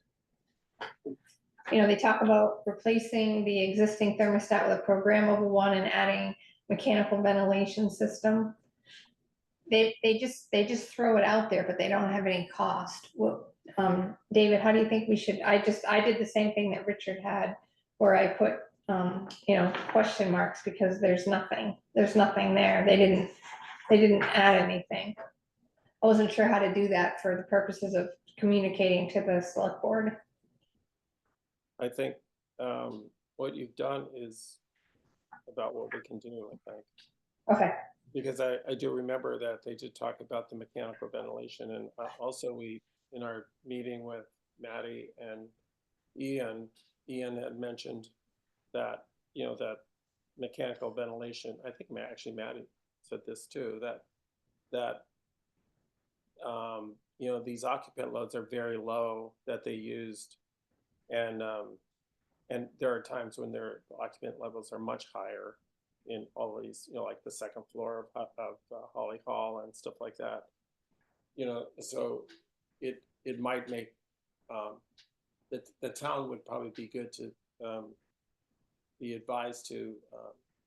you know, they talk about replacing the existing thermostat with a programmable one and adding mechanical ventilation system. They just throw it out there, but they don't have any cost. Well, David, how do you think we should? I did the same thing that Richard had, where I put you know, question marks, because there's nothing there. They didn't add anything. I wasn't sure how to do that for the purposes of communicating to the select board. I think what you've done is about what we can do, I think. Okay, Because I do remember that they did talk about the mechanical ventilation, and also in our meeting with Maddie and Ian had mentioned that, you know, that mechanical ventilation, I think actually Maddie said this too, that you know, these occupant loads are very low that they used, and there are times when their occupant levels are much higher in all of these, you know, like the second floor of Holly Hall and stuff like that. You know, so it might make the town would probably be good to be advised to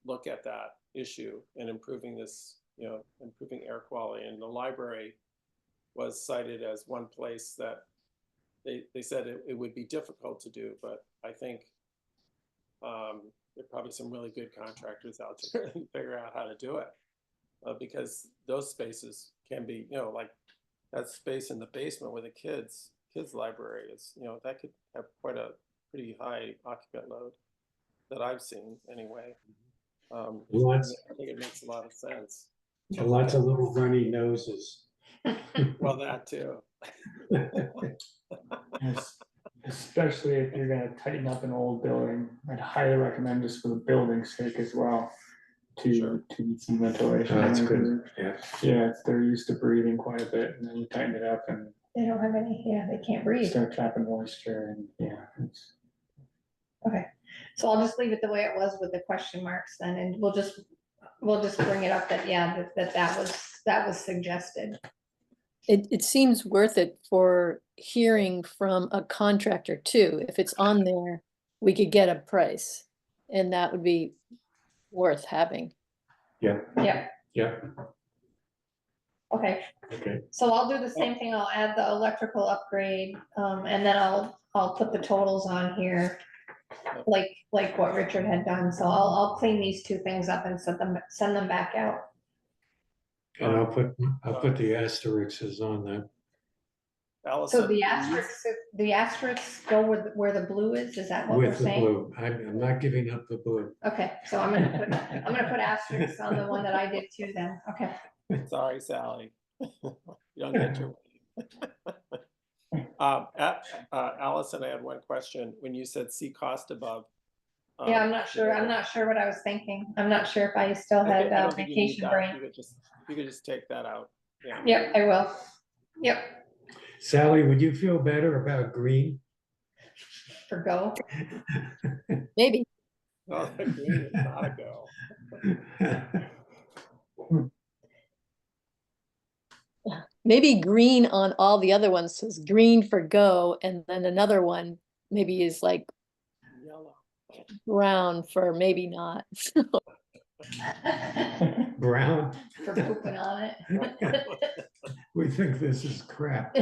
look at that issue and improving this, you know, improving air quality. And the library was cited as one place that they said it would be difficult to do, but I think there are probably some really good contractors out there who figure out how to do it, because those spaces can be, you know, like that space in the basement where the kids library is, you know, that could have quite a pretty high occupant load that I've seen anyway. Lots, I think it makes a lot of sense. lots of little runny noses. Well, that too. Especially if you're gonna tighten up an old building, I'd highly recommend, just for the building's sake as well, Sure. to need some ventilation. That's there, good, 'cause, yeah. yeah, they're used to breathing quite a bit, and then you tighten it up and they don't have any, yeah, they can't breathe. start trapping moisture, and yeah, it's. Okay, so I'll just leave it the way it was with the question marks then, and we'll just bring it up that, yeah, that was suggested. It seems worth it for hearing from a contractor too. If it's on there, we could get a price, and that would be worth having. Yeah. Yeah, Yeah, Okay, okay. so I'll do the same thing. I'll add the electrical upgrade, and then I'll put the totals on here. Like what Richard had done. So I'll clean these two things up and send them back out. And I'll put the asterisks on that. So Allison, the asterisks go where the blue is that what we're With the saying? blue. I'm not giving up the blue. Okay, so I'm gonna put asterisks on the one that I did too then, okay. sorry, Sally. You don't get your way. Allison, I had one question. When you said see cost above. Yeah, I'm not sure what I was thinking. I'm not sure if I still had I don't think you need vacation that. brain. You could just take that out. Yeah. Yep, I will. Yep, Sally, would you feel better about green? for go. Maybe. Oh, green is not a go. Maybe green on all the other ones says green for go, and then another one maybe is like Yellow. brown for maybe not. Brown? For pooping on it. We think this is crap.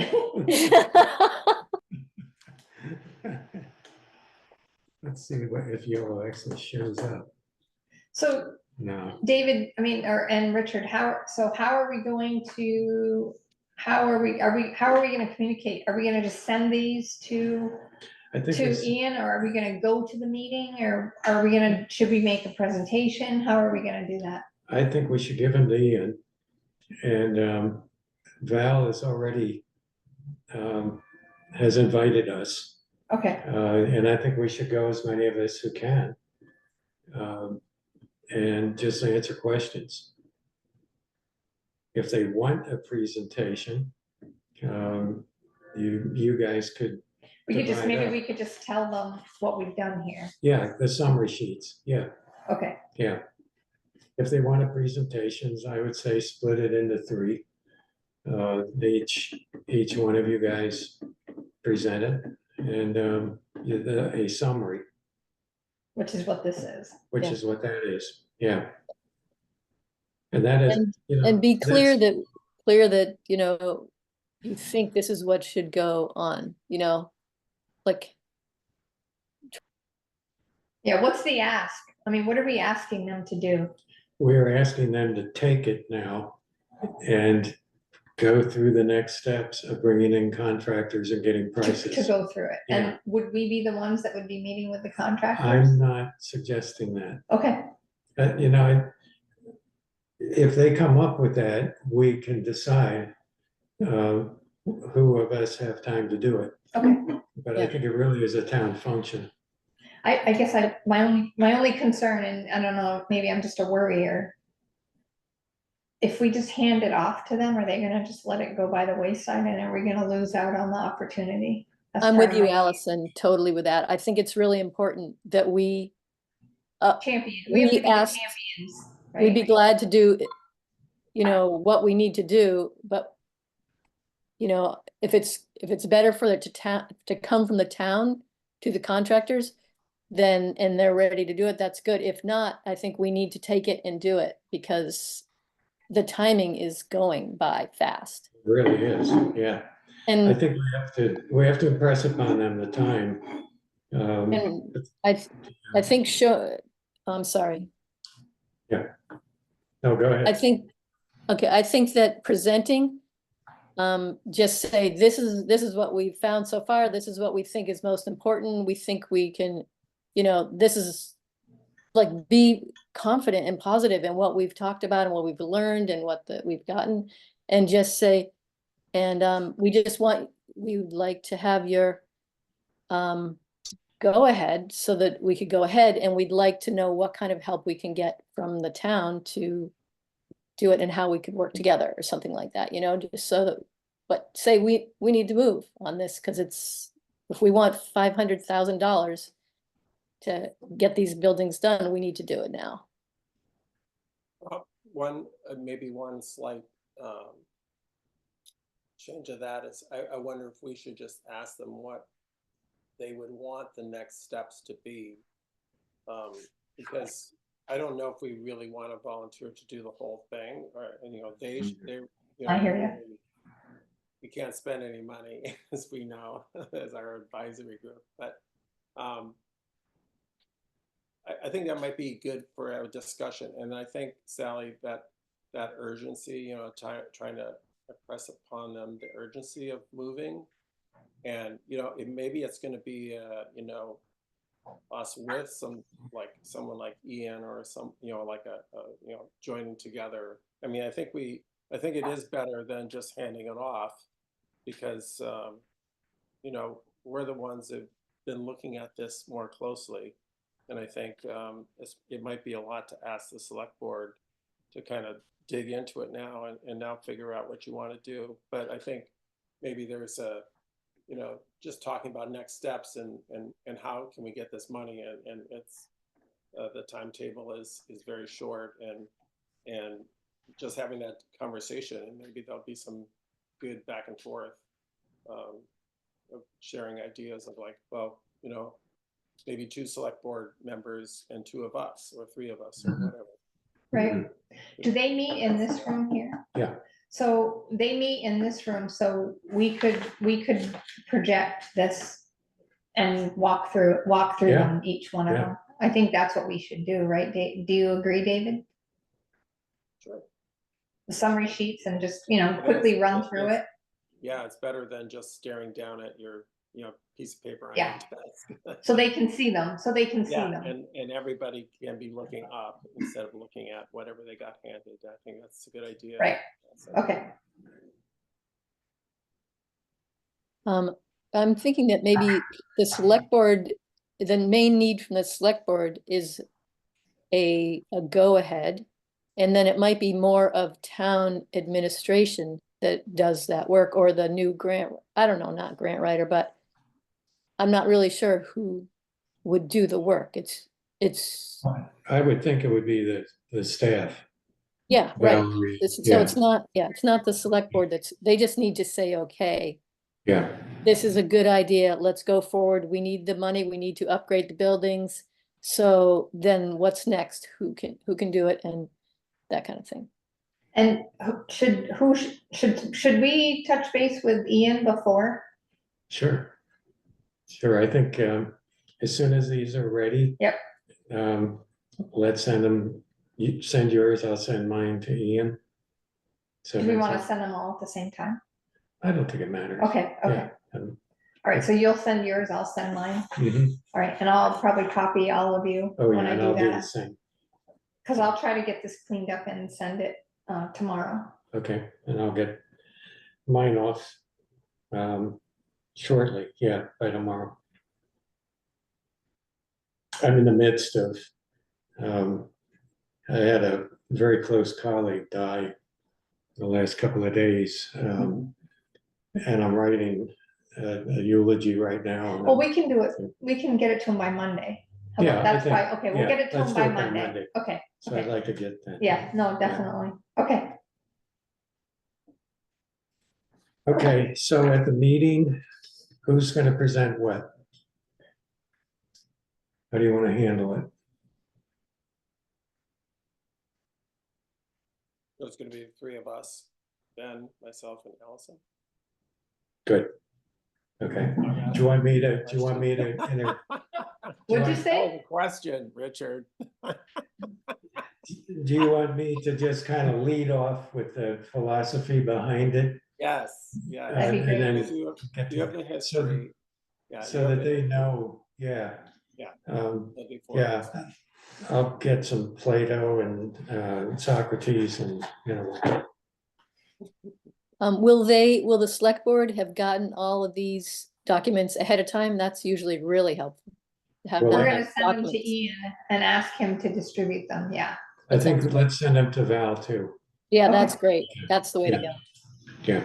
Let's see if yellow actually shows up. So No, David, and Richard, how are we going to, how are we gonna communicate? Are we gonna just send these to I think this, Ian, or are we gonna go to the meeting, or should we make a presentation? How are we gonna do that? I think we should give him to Ian. And Val is already has invited us. Okay, And I think we should go, as many of us who can. And just answer questions. If they want a presentation, you guys could, maybe we could just tell them what we've done here. yeah, the summary sheets, yeah, Okay, yeah. If they want a presentations, I would say split it into three. Each one of you guys present it, and a summary, which is what this is. which Yeah. is what that is, yeah. And that is, And be clear that's- that, you think this is what should go on, like, Yeah, what's the ask? What are we asking them to do? we're asking them to take it now and go through the next steps of bringing in contractors and getting To prices. go through it, Yeah. and would we be the ones that would be meeting with the contractors? I'm not suggesting that. Okay, If they come up with that, we can decide who of us have time to do it. okay. But I think it really is a town function. I guess my only concern, and I don't know, maybe I'm just a worrier. If we just hand it off to them, are they gonna just let it go by the wayside, and are we gonna lose out on the opportunity? That's I'm part with of you, my Allison, totally with that. I think it's really important that we champion, we have to be the asked- champions, we'd be right? glad to do, what we need to do, but if it's better for it to come from the town to the contractors, then, and they're ready to do it, that's good. If not, I think we need to take it and do it, because the timing is going by fast. It really is, yeah. I And, think we have to impress upon them the time. and I think I'm sorry. No, go ahead. I think that presenting, just say, this is what we've found so far, this is what we think is most important, we think we can, this is, like, be confident and positive in what we've talked about and what we've learned and we've gotten, and just say, and we would like to have your go ahead, so that we could go ahead, and we'd like to know what kind of help we can get from the town to do it, and how we could work together, or something like that, just so that, but say we need to move on this, because if we want $500,000 to get these buildings done, we need to do it now. Maybe one slight change of that is, I wonder if we should just ask them what they would want the next steps to be. Because I don't know if we really want to volunteer to do the whole thing, or, and, they, I hear ya. We can't spend any money, as we know, as our advisory group, but, I think that might be good for a discussion, and I think, Sally, that urgency, trying to impress upon them the urgency of moving, and, maybe it's gonna be, us with someone like Ian or some, like a joining together. I mean, I think it is better than just handing it off, because, we're the ones that've been looking at this more closely. And I think it might be a lot to ask the select board to kind of dig into it now and now figure out what you want to do. But I think maybe there's just talking about next steps and how can we get this money, and it's the timetable is very short, and just having that conversation, and maybe there'll be some good back and forth, of sharing ideas of like, well, maybe 2 select board members and 2 of us or 3 of us or whatever. Right. Do they meet in this room here? Yeah. So they meet in this room, so we could project this and walk through Yeah. them, each one of Yeah. them. I think that's what we should do, right? Do you agree, David? Sure. The summary sheets and just, quickly run through it. Yeah, it's better than just staring down at your, piece of paper on Yeah. your desk. So they can see them, Yeah, and everybody can be looking up instead of looking at whatever they got handed. I think that's a good idea. Right. So, Okay. I'm thinking that maybe the select board, the main need from the select board is a go-ahead. And then it might be more of town administration that does that work, or the new grant, I don't know, not grant writer, but I'm not really sure who would do the work. It's, I would think it would be the staff. yeah, right. Valerie, So it's not the select board they just need to say, okay, Yeah, this is a good idea, let's go forward, we need the money, we need to upgrade the buildings. So then what's next? Who can do it, and that kind of thing. And should we touch base with Ian before? sure. I think as soon as these are ready. Yep. Let's send them, you send yours, I'll send mine to Ian. So Do we that's want to it. send them all at the same time? I don't think it matters. Okay, okay. Yeah. All right, so you'll send yours, I'll send mine. Mhm. All right, and I'll probably copy all of you Oh, when yeah, I and do I'll do the that. same. Because I'll try to get this cleaned up and send it tomorrow. Okay, and I'll get mine off shortly, yeah, by tomorrow. I'm in the midst of, I had a very close colleague die the last couple of days. And I'm writing a eulogy right now. Well, we can do it, we can get it to him by Monday. How about- Yeah, I That's think- why, okay, we'll yeah, get it to let's him do by it by Monday. Monday. Okay, So I'd okay. like to get that. Yeah, no, definitely. Okay. Okay, so at the meeting, who's gonna present what? How do you wanna handle it? There's going to be 3 of us, Ben, myself, and Allison. Good. Okay, do you want me to, What'd you say? Oh, question, Richard. do you want me to just kind of lead off with the philosophy behind it? Yes, yeah. That'd be great. And then If you get you have to- the history. Yeah. so you have that the they history. know, yeah. Yeah. Um, Before yeah, I'll get some Plato and Socrates and, Will the select board have gotten all of these documents ahead of time? That's usually really helpful. Well, We're Have gonna send them to documents. Ian and ask him to distribute them, yeah. I think let's send them to Val too. Yeah, Okay. that's great. That's the way to Yeah. go. Yeah,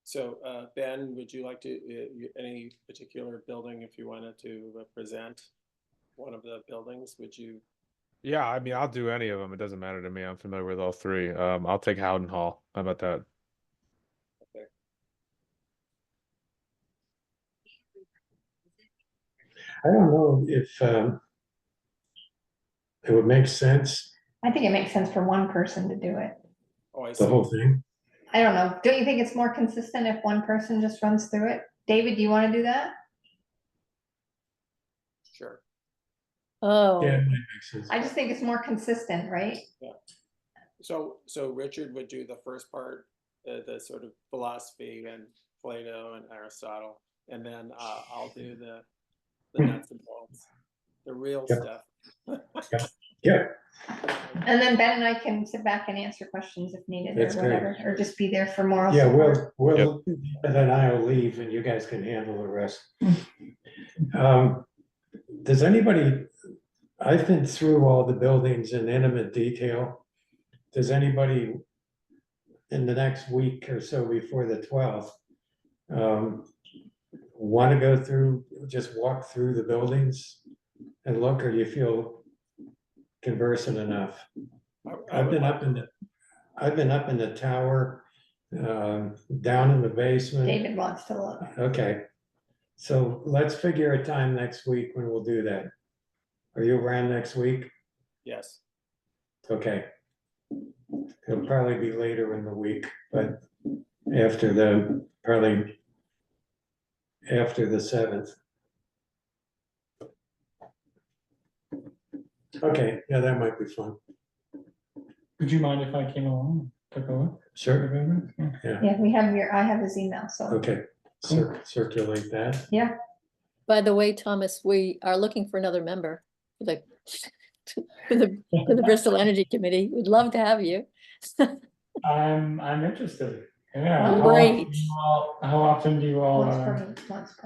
So Ben, would you like to, any particular building, if you wanted to present one of the buildings, would you? Yeah, I mean, I'll do any of them. It doesn't matter to me. I'm familiar with all 3. I'll take Howden Hall. How about that? Okay. I don't know if it would make sense, I think it makes sense for one person to do it. Oh, I the see. whole thing. I don't know. Don't you think it's more consistent if one person just runs through it? David, do you want to do that? Sure. Oh, Yeah, it might make sense. I just think it's more consistent, right? So Richard would do the first part, the sort of philosophy and Plato and Aristotle, and then I'll do the nuts and bolts, the real Yep. stuff. Yeah, And then Ben and I can sit back and answer questions if needed or That's great. whatever, or just be there for moral yeah, support. we'll, then I'll leave and you guys can handle the rest. Does anybody, I've been through all the buildings in intimate detail. Does anybody in the next week or so before the 12th want to go through, just walk through the buildings and look, or you feel conversant enough? I've been up in the tower, down in the basement. David wants to look. Okay, so let's figure a time next week when we'll do that. Are you around next week? Yes. Okay. It'll probably be later in the week, but probably after the 7th. Okay, yeah, that might be fun. Would you mind if I came along, and took a look? Sure, Yeah, I have his email, so, okay, circulate that. yeah. by the way, Thomas, we are looking for another member for the for the Bristol Energy Committee. We'd love to have you. I'm interested. Yeah. Oh, great. How often do you all, Once per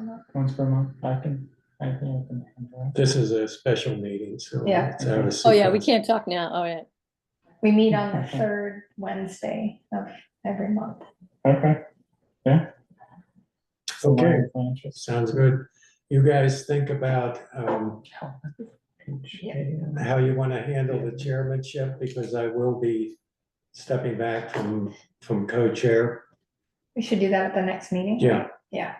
month. once per month? I think I can handle that. This is a special meeting, so Yeah. it's out of Oh, yeah, we sequence. can't talk now. Oh, yeah. We meet on the third Wednesday of every month. Okay, yeah. Okay, My interest. sounds good. You guys think about how you want to handle the chairmanship, because I will be stepping back from co-chair. We should do that at the next meeting. Yeah. Yeah.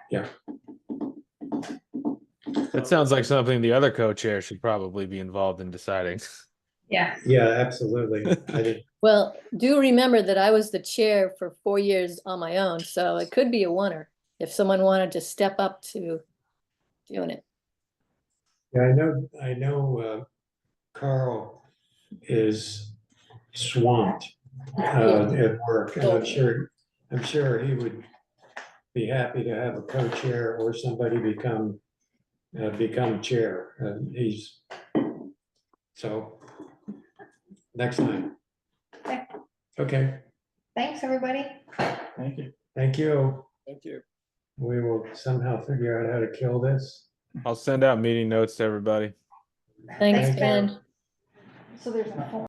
That sounds like something the other co-chair should probably be involved in deciding. Yeah. Yeah, absolutely. I did. Well, do remember that I was the chair for 4 years on my own, so it could be a oneer if someone wanted to step up to doing it. Yeah, I know, Carl is swamped, at work, and I'm sure he would be happy to have a co-chair or somebody become chair. So, next time. Okay. Okay, Thanks, everybody. Thank you. thank you. Thank you. We will somehow figure out how to kill this. I'll send out meeting notes to everybody. Thanks, Thank you. Ben. So there's a